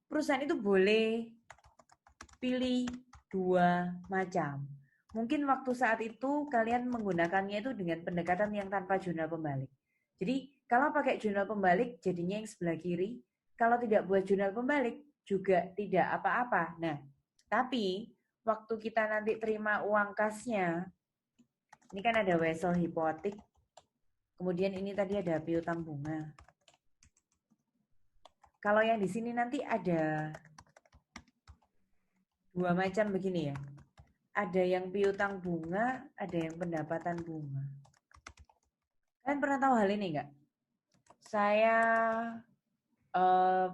perusahaan itu boleh pilih dua macam. Mungkin waktu saat itu kalian menggunakannya itu dengan pendekatan yang tanpa jurnal pembalik. Jadi kalau pakai jurnal pembalik jadinya yang sebelah kiri. Kalau tidak buat jurnal pembalik juga tidak apa-apa. Nah, tapi waktu kita nanti terima uang kasnya, ini kan ada wesel hipotik. Kemudian ini tadi ada piutang bunga. Kalau yang di sini nanti ada dua macam begini ya. Ada yang piutang bunga, ada yang pendapatan bunga. Kalian pernah tahu hal ini nggak? Saya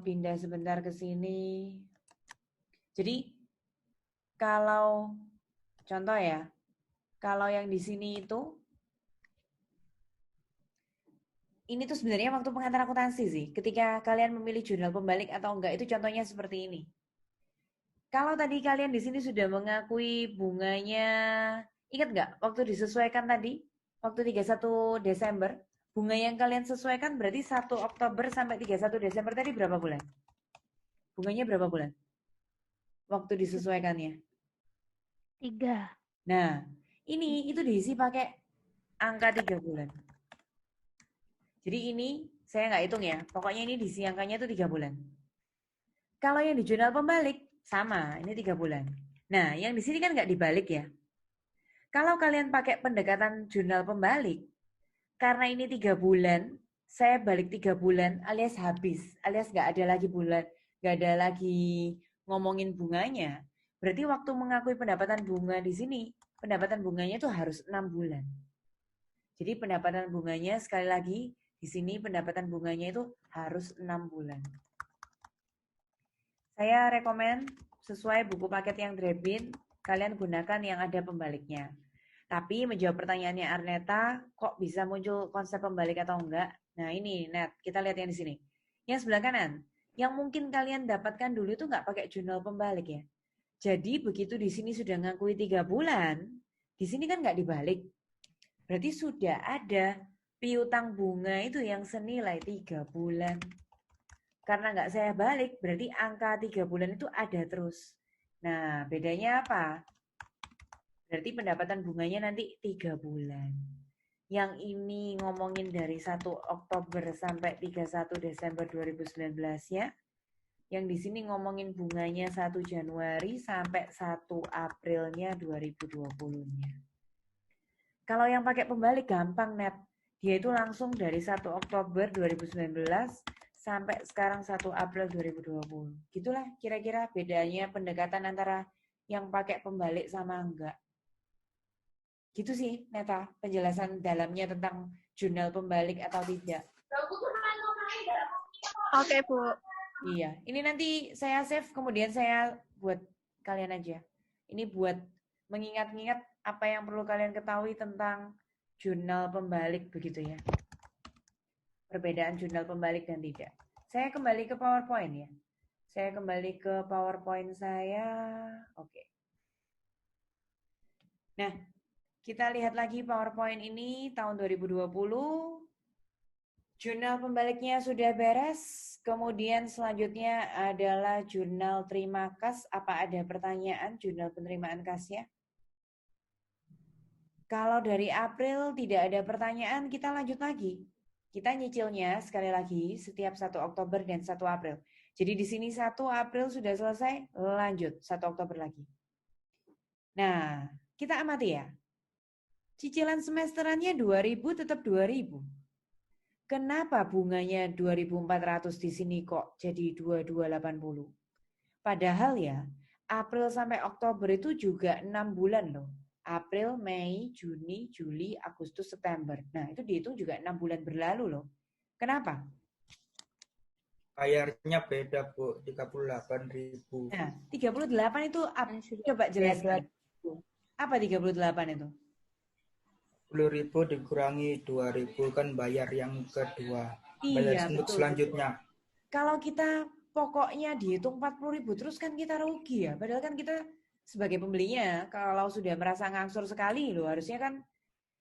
pindah sebentar ke sini. Jadi kalau contoh ya, kalau yang di sini itu ini tuh sebenarnya waktu pengantar akuntansi sih. Ketika kalian memilih jurnal pembalik atau enggak itu contohnya seperti ini. Kalau tadi kalian di sini sudah mengakui bunganya, ingat nggak waktu disesuaikan tadi, waktu 31 Desember, bunga yang kalian sesuaikan berarti 1 Oktober sampai 31 Desember tadi berapa bulan? Bunganya berapa bulan? Waktu disesuaikannya. 3. Nah, ini itu diisi pakai angka 3 bulan. Jadi ini saya nggak hitung ya, pokoknya ini diisi angkanya itu 3 bulan. Kalau yang di jurnal pembalik, sama, ini 3 bulan. Nah, yang di sini kan nggak dibalik ya. Kalau kalian pakai pendekatan jurnal pembalik, karena ini 3 bulan, saya balik 3 bulan alias habis, alias nggak ada lagi bulan, nggak ada lagi ngomongin bunganya. Berarti waktu mengakui pendapatan bunga di sini, pendapatan bunganya itu harus 6 bulan. Jadi pendapatan bunganya sekali lagi di sini pendapatan bunganya itu harus 6 bulan. Saya rekomen sesuai buku paket yang Drebin, kalian gunakan yang ada pembaliknya. Tapi menjawab pertanyaannya Arneta, kok bisa muncul konsep pembalik atau enggak? Nah ini, Net, kita lihat yang di sini. Yang sebelah kanan, yang mungkin kalian dapatkan dulu itu nggak pakai jurnal pembalik ya. Jadi begitu di sini sudah ngakui 3 bulan, di sini kan nggak dibalik. Berarti sudah ada piutang bunga itu yang senilai 3 bulan. Karena nggak saya balik, berarti angka 3 bulan itu ada terus. Nah, bedanya apa? Berarti pendapatan bunganya nanti 3 bulan. Yang ini ngomongin dari 1 Oktober sampai 31 Desember 2019 ya. Yang di sini ngomongin bunganya 1 Januari sampai 1 Aprilnya 2020-nya. Kalau yang pakai pembalik gampang, Net. Dia itu langsung dari 1 Oktober 2019 sampai sekarang 1 April 2020. Gitulah kira-kira bedanya pendekatan antara yang pakai pembalik sama enggak. Gitu sih, Neta, penjelasan dalamnya tentang jurnal pembalik atau tidak. Oke, Bu. Iya, ini nanti saya save, kemudian saya buat kalian aja. Ini buat mengingat-ingat apa yang perlu kalian ketahui tentang jurnal pembalik begitu ya. Perbedaan jurnal pembalik dan tidak. Saya kembali ke PowerPoint ya. Saya kembali ke PowerPoint saya. Oke. Nah, kita lihat lagi PowerPoint ini tahun 2020. Jurnal pembaliknya sudah beres. Kemudian selanjutnya adalah jurnal terima kas. Apa ada pertanyaan jurnal penerimaan kasnya? Kalau dari April tidak ada pertanyaan, kita lanjut lagi. Kita nyicilnya sekali lagi setiap 1 Oktober dan 1 April. Jadi di sini 1 April sudah selesai, lanjut 1 Oktober lagi. Nah, kita amati ya. Cicilan semesterannya 2000 tetap 2000. Kenapa bunganya 2.400 di sini kok jadi 2280? Padahal ya, April sampai Oktober itu juga 6 bulan loh. April, Mei, Juni, Juli, Agustus, September. Nah, itu dihitung juga 6 bulan berlalu loh. Kenapa? Bayarnya beda, Bu, 38.000. Nah, 38 itu apa? Coba jelaskan. Apa 38 itu? 10.000 dikurangi 2.000 kan bayar yang kedua. Bayar Iya, untuk betul. selanjutnya. Kalau kita pokoknya dihitung 40.000 terus kan kita rugi ya. Padahal kan kita sebagai pembelinya kalau sudah merasa ngangsur sekali loh harusnya kan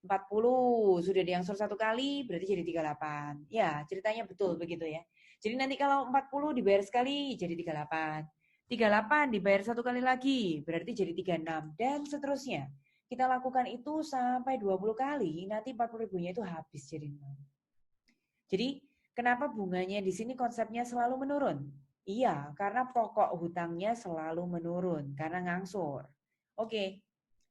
40 sudah diangsur satu kali berarti jadi 38. Ya, ceritanya betul begitu ya. Jadi nanti kalau 40 dibayar sekali jadi 38. 38 dibayar satu kali lagi berarti jadi 36 dan seterusnya. Kita lakukan itu sampai 20 kali, nanti 40 ribunya itu habis jadi 0. Jadi kenapa bunganya di sini konsepnya selalu menurun? Iya, karena pokok hutangnya selalu menurun karena ngangsur. Oke,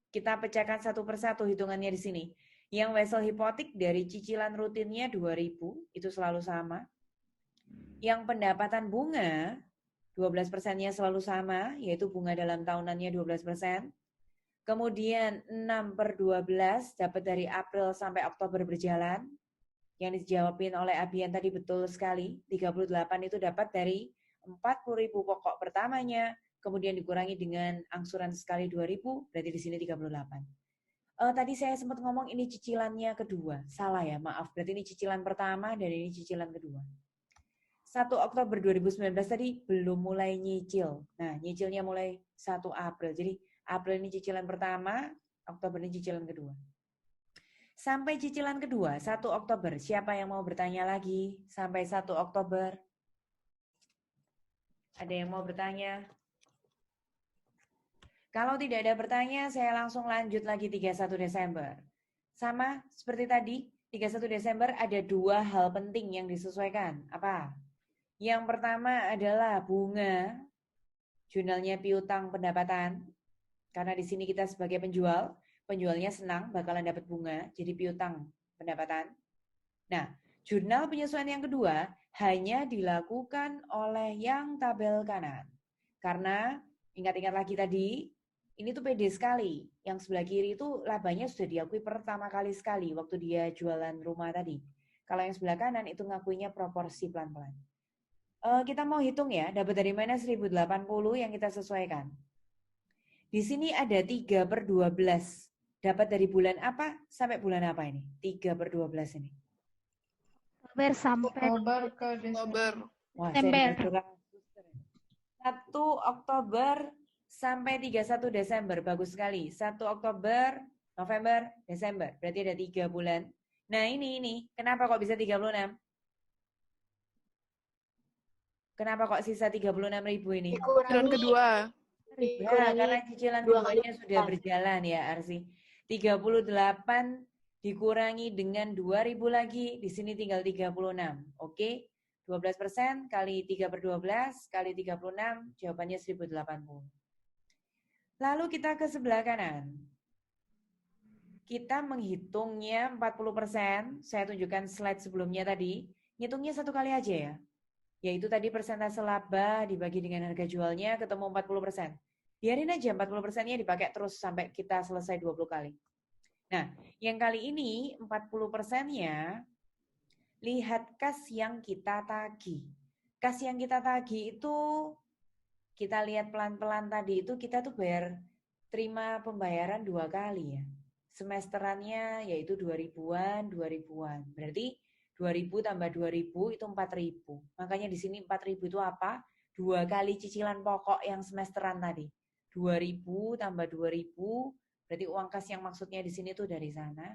kita pecahkan satu persatu hitungannya di sini. Yang wesel hipotik dari cicilan rutinnya 2.000 itu selalu sama. Yang pendapatan bunga 12%-nya selalu sama, yaitu bunga dalam tahunannya 12%. Kemudian 6/12 dapat dari April sampai Oktober berjalan. Yang dijawabin oleh Abian tadi betul sekali. 38 itu dapat dari 40.000 pokok pertamanya, kemudian dikurangi dengan angsuran sekali 2.000, berarti di sini 38. Tadi saya sempat ngomong ini cicilannya kedua. Salah ya, maaf. Berarti ini cicilan pertama dan ini cicilan kedua. 1 Oktober 2019 tadi belum mulai nyicil. Nah, nyicilnya mulai 1 April. Jadi April ini cicilan pertama, Oktober ini cicilan kedua. Sampai cicilan kedua, 1 Oktober. Siapa yang mau bertanya lagi? Sampai 1 Oktober. Ada yang mau bertanya? Kalau tidak ada bertanya, saya langsung lanjut lagi 31 Desember. Sama seperti tadi, 31 Desember ada 2 hal penting yang disesuaikan. Apa? Yang pertama adalah bunga, jurnalnya piutang pendapatan. Karena di sini kita sebagai penjual, penjualnya senang bakalan dapat bunga, jadi piutang pendapatan. Nah, jurnal penyesuaian yang kedua hanya dilakukan oleh yang tabel kanan. Karena ingat-ingat lagi tadi, ini tuh pede sekali. Yang sebelah kiri itu labanya sudah diakui pertama kali sekali waktu dia jualan rumah tadi. Kalau yang sebelah kanan itu ngakuinya proporsi pelan-pelan. Kita mau hitung ya, dapat dari mana 1080 yang kita sesuaikan. Di sini ada 3/12. Dapat dari bulan apa sampai bulan apa ini? 3/12 ini. Oktober sampai Oktober ke Desember. Wah, Desember. saya 1 Oktober sampai 31 Desember. Bagus sekali. 1 Oktober, November, Desember. Berarti ada 3 bulan. Nah ini. Kenapa kok bisa 36? Kenapa kok sisa 36.000 ini? Cicilan kedua. Ya, karena cicilan keduanya sudah berjalan ya, Arsi. 38 dikurangi dengan 2.000 lagi, di sini tinggal 36. Oke, 12% kali 3/12 kali 36, jawabannya 1080. Lalu kita ke sebelah kanan. Kita menghitungnya 40%, saya tunjukkan slide sebelumnya tadi. Ngitungnya satu kali aja ya. Yaitu tadi persentase laba dibagi dengan harga jualnya ketemu 40%. Biarin aja 40%-nya dipakai terus sampai kita selesai 20 kali. Nah, yang kali ini 40%-nya lihat kas yang kita tagih. Kas yang kita tagih itu kita lihat pelan-pelan tadi itu kita tuh terima pembayaran 2 kali ya. Semesterannya yaitu 2000-an, 2000-an. Berarti 2.000 tambah 2.000 itu 4.000. Makanya di sini 4.000 itu apa? 2 kali cicilan pokok yang semesteran tadi. 2.000 tambah 2.000, berarti uang kas yang maksudnya di sini tuh dari sana.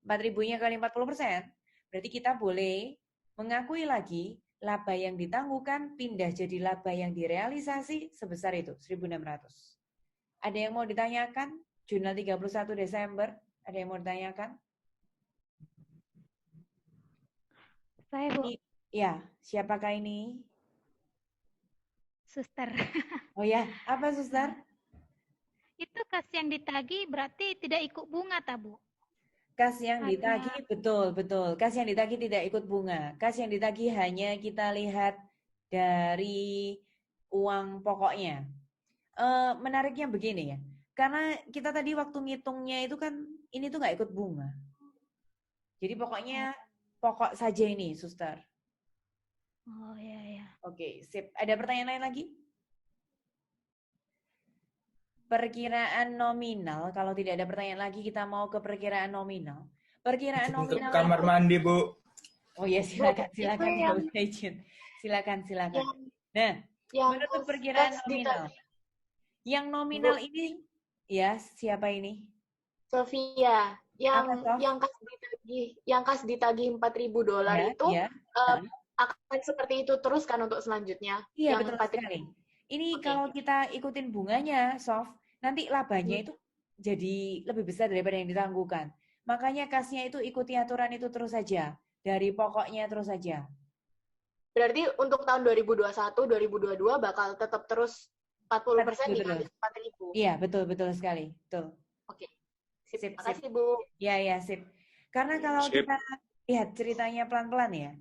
4.000-nya kali 40%, berarti kita boleh mengakui lagi laba yang ditangguhkan pindah jadi laba yang direalisasi sebesar itu, 1.600. Ada yang mau ditanyakan? Jurnal 31 Desember, ada yang mau ditanyakan? saya, Bu. Ya, siapakah ini? Suster. Oh ya, apa Suster? Itu kas yang ditagih berarti tidak ikut bunga, ta, Bu? Kas yang ditagih, betul. Kas yang ditagih tidak ikut bunga. Kas yang ditagih hanya kita lihat dari uang pokoknya. Menariknya begini ya, karena kita tadi waktu ngitungnya itu kan ini tuh nggak ikut bunga. Jadi pokoknya pokok saja ini, Suster. Oh ya. Oke, sip. Ada pertanyaan lain lagi? Perkiraan nominal, kalau tidak ada pertanyaan lagi kita mau ke perkiraan nominal. Perkiraan nominal. Kamar mandi, Bu. Oh ya, silakan. Silakan. Nah, menurut perkiraan nominal. Yang nominal ini, ya siapa ini? Sofia. Yang kas ditagih $4.000 itu akan seperti itu terus kan untuk selanjutnya? Iya, Yang betul 4.000. sekali. Ini Oke. kalau kita ikutin bunganya, Sof, nanti labanya Hmm. itu jadi lebih besar daripada yang ditangguhkan. Makanya kasnya itu ikuti aturan itu terus saja. Dari pokoknya terus saja. Berarti untuk tahun 2021, 2022 bakal tetap terus 40% Betul. dikali 4.000. Iya, betul sekali. Betul. Oke. Sip. Sip. Makasih, Bu. Ya, sip. Karena kalau Sip. kita lihat ceritanya pelan-pelan ya,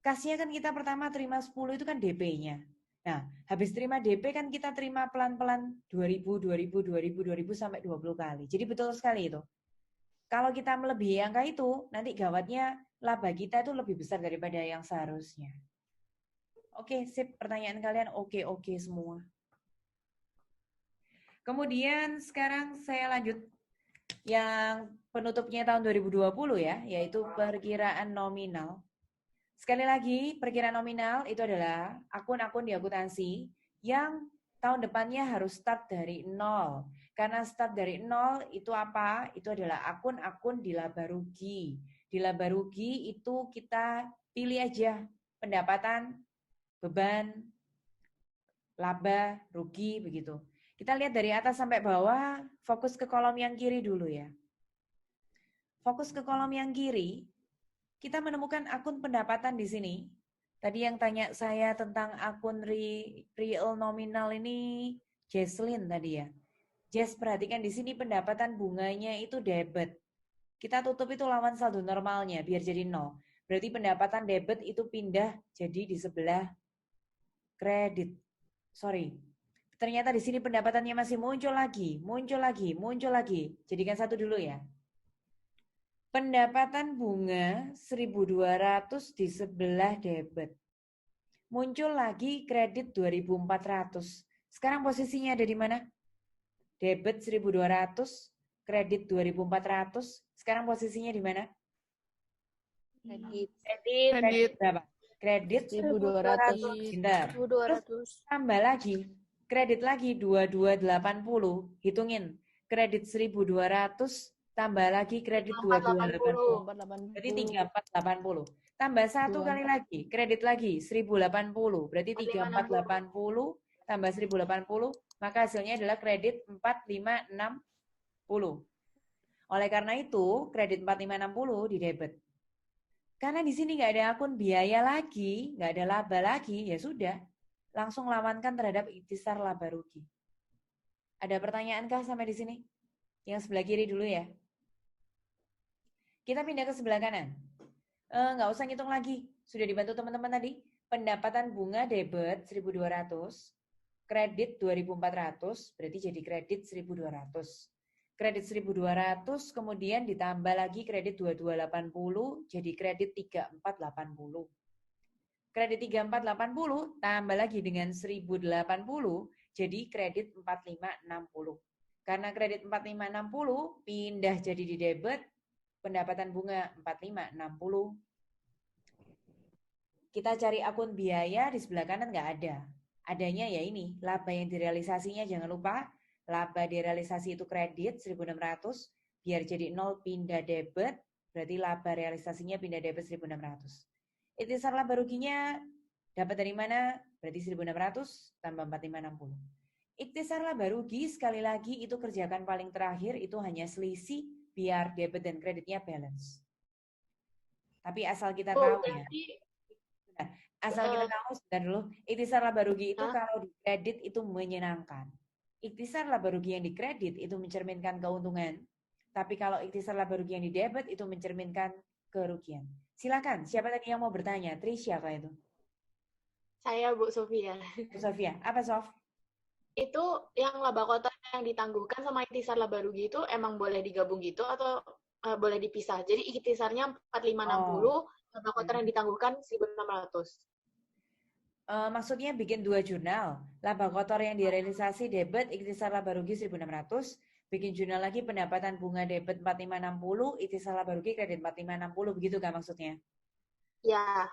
kasnya kan kita pertama terima 10 itu kan DP-nya. Nah, habis terima DP kan kita terima pelan-pelan 2000 sampai 20 kali. Jadi betul sekali itu. Kalau kita melebihi angka itu, nanti gawatnya laba kita itu lebih besar daripada yang seharusnya. Oke, sip. Pertanyaan kalian oke semua. Kemudian sekarang saya lanjut yang penutupnya tahun 2020 ya, yaitu perkiraan nominal. Sekali lagi, perkiraan nominal itu adalah akun-akun di akuntansi yang tahun depannya harus start dari nol. Karena start dari nol itu apa? Itu adalah akun-akun di laba rugi. Di laba rugi itu kita pilih aja pendapatan, beban, laba, rugi, begitu. Kita lihat dari atas sampai bawah, fokus ke kolom yang kiri dulu ya. Fokus ke kolom yang kiri, kita menemukan akun pendapatan di sini. Tadi yang tanya saya tentang akun real nominal ini, Jesslyn tadi ya. Jess, perhatikan di sini pendapatan bunganya itu debit. Kita tutup itu lawan saldo normalnya, biar jadi 0. Berarti pendapatan debit itu pindah jadi di sebelah kredit. Sorry. Ternyata di sini pendapatannya masih muncul lagi. Jadikan satu dulu ya. Pendapatan bunga 1.200 di sebelah debit. Muncul lagi kredit 2.400. Sekarang posisinya ada di mana? Debit 1.200, kredit 2.400. Sekarang posisinya di mana? Kredit berapa? Kredit 1.200. Bentar. 1.200. Tambah lagi. Kredit lagi 2.280. Hitungin. Kredit 1.200 tambah lagi kredit 2.280. Berarti 3.480. Tambah satu kali lagi. Kredit lagi 1.080. Berarti 3.480 tambah 1.080. Maka hasilnya adalah kredit 4.560. Oleh karena itu, kredit 4.560 di debit. Karena di sini nggak ada akun biaya lagi, nggak ada laba lagi, ya sudah. Langsung lawankan terhadap ikhtisar laba rugi. Ada pertanyaankah sampai di sini? Yang sebelah kiri dulu ya. Kita pindah ke sebelah kanan. Nggak usah ngitung lagi. Sudah dibantu teman-teman tadi. Pendapatan bunga debit 1.200. Kredit 2.400. Berarti jadi kredit 1.200. Kredit 1.200 kemudian ditambah lagi kredit 2.280 jadi kredit 3.480. Kredit 3.480 tambah lagi dengan 1.080 jadi kredit 4.560. Karena kredit 4.560 pindah jadi di debit, pendapatan bunga 4.560. Kita cari akun biaya di sebelah kanan nggak ada. Adanya ya ini, laba yang direalisasinya jangan lupa. Laba direalisasi itu kredit 1.600, biar jadi 0 pindah debit, berarti laba realisasinya pindah debit 1.600. Ikhtisar laba ruginya dapat dari mana? Berarti 1.600 tambah 4.560. Ikhtisar laba rugi sekali lagi itu kerjakan paling terakhir itu hanya selisih biar debit dan kreditnya balance. Tapi asal kita tahu ya. Asal kita tahu sebentar dulu, ikhtisar laba rugi itu kalau di kredit itu menyenangkan. Ikhtisar laba rugi yang di kredit itu mencerminkan keuntungan. Tapi kalau ikhtisar laba rugi yang di debit itu mencerminkan kerugian. Silakan, siapa tadi yang mau bertanya? Trisha kah itu? Saya Bu Sofia. Bu Sofia, apa Sof? Itu yang laba kotor yang ditangguhkan sama ikhtisar laba rugi itu emang boleh digabung gitu atau boleh dipisah? Jadi ikhtisarnya 4.560, laba kotor yang ditangguhkan 1.600. Maksudnya bikin 2 jurnal. Laba kotor yang direalisasi debit, ikhtisar laba rugi 1.600. Bikin jurnal lagi pendapatan bunga debit 4.560, ikhtisar laba rugi kredit 4.560. Begitu kan maksudnya? Ya.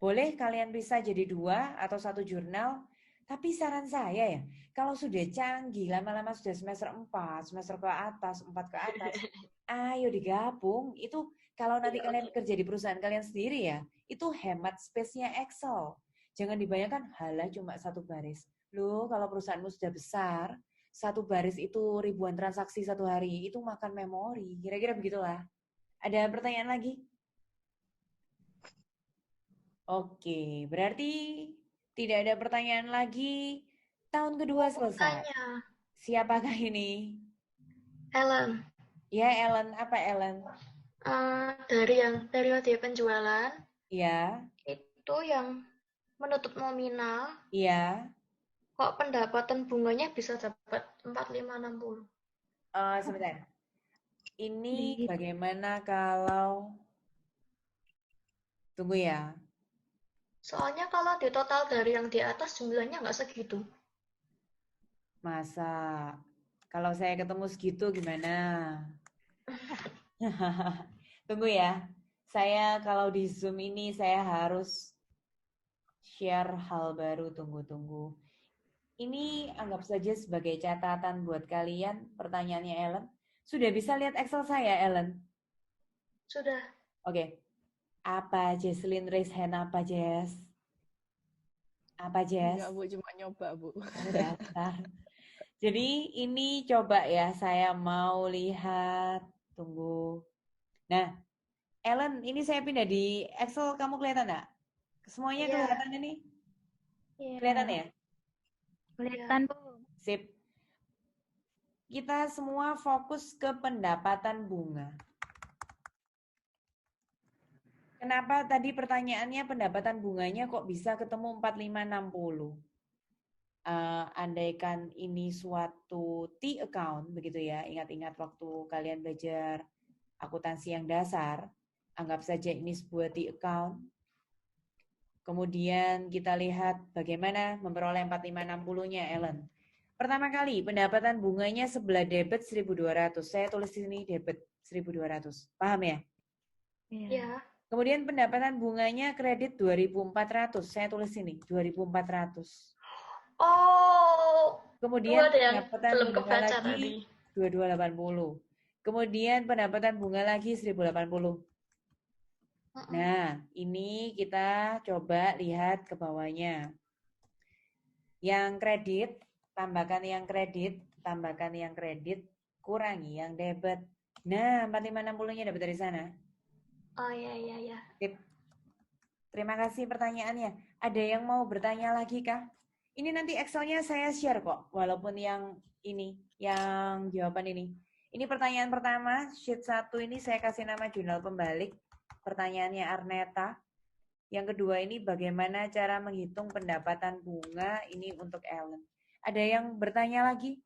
Boleh kalian bisa jadi 2 atau 1 jurnal. Tapi saran saya ya, kalau sudah canggih, lama-lama sudah semester 4, semester ke atas, 4 ke atas, ayo digabung. Itu Kalau nanti Iya, kalian kerja di perusahaan kalian sendiri ya, itu hemat space-nya Excel. Jangan dibayangkan, halah cuma satu baris. Loh, kalau perusahaanmu sudah besar, satu baris itu ribuan transaksi satu hari, itu makan memori. Kira-kira begitulah. Ada pertanyaan lagi? Oke, berarti tidak ada pertanyaan lagi. Tahun kedua selesai. Tanya, Siapakah ini? Ellen, Ya, Ellen. Apa Ellen? dari yang periode penjualan, Ya, itu yang menutup nominal, iya. kok pendapatan bunganya bisa dapat 4560? Sebentar. Ini bagaimana kalau... Tunggu ya. Soalnya kalau di total dari yang di atas jumlahnya nggak segitu. Masa kalau saya ketemu segitu gimana? Tunggu ya. Saya kalau di Zoom ini saya harus share hal baru. Tunggu. Ini anggap saja sebagai catatan buat kalian. Pertanyaannya Ellen. Sudah bisa lihat Excel saya, Ellen? Sudah. Oke. Apa Jesslyn raise hand apa, Jess? Apa, Jess? Enggak, Bu, cuma nyoba, Bu. Dasar. Jadi ini coba ya, saya mau lihat. Tunggu. Nah, Ellen, ini saya pindah di Excel. Kamu kelihatan nggak? Semuanya Iya. kelihatan ini? Iya. Kelihatan ya? Kelihatan, Bu. Sip. Kita semua fokus ke pendapatan bunga. Kenapa tadi pertanyaannya pendapatan bunganya kok bisa ketemu 4560? Andaikan ini suatu T account, begitu ya, ingat-ingat waktu kalian belajar akuntansi yang dasar, anggap saja ini sebuah T account. Kemudian kita lihat bagaimana memperoleh 4560-nya, Ellen. Pertama kali, pendapatan bunganya sebelah debit 1.200. Saya tulis di sini debit 1.200. Paham ya? Iya. Kemudian pendapatan bunganya kredit 2.400. Saya tulis sini 2.400. Oh. Kemudian Ada yang pendapatan belum bunga kebaca lagi tadi. 2280. Kemudian pendapatan bunga lagi 1080. Nah, ini kita coba lihat ke bawahnya. Yang kredit, tambahkan yang kredit, kurangi yang debit. Nah, 4560-nya dapat dari sana. Oh, iya. Sip. Terima kasih pertanyaannya. Ada yang mau bertanya lagi kah? Ini nanti Excel-nya saya share kok, walaupun yang ini, yang jawaban ini. Ini pertanyaan pertama, sheet 1 ini saya kasih nama jurnal pembalik. Pertanyaannya Arneta. Yang kedua ini bagaimana cara menghitung pendapatan bunga ini untuk Ellen. Ada yang bertanya lagi?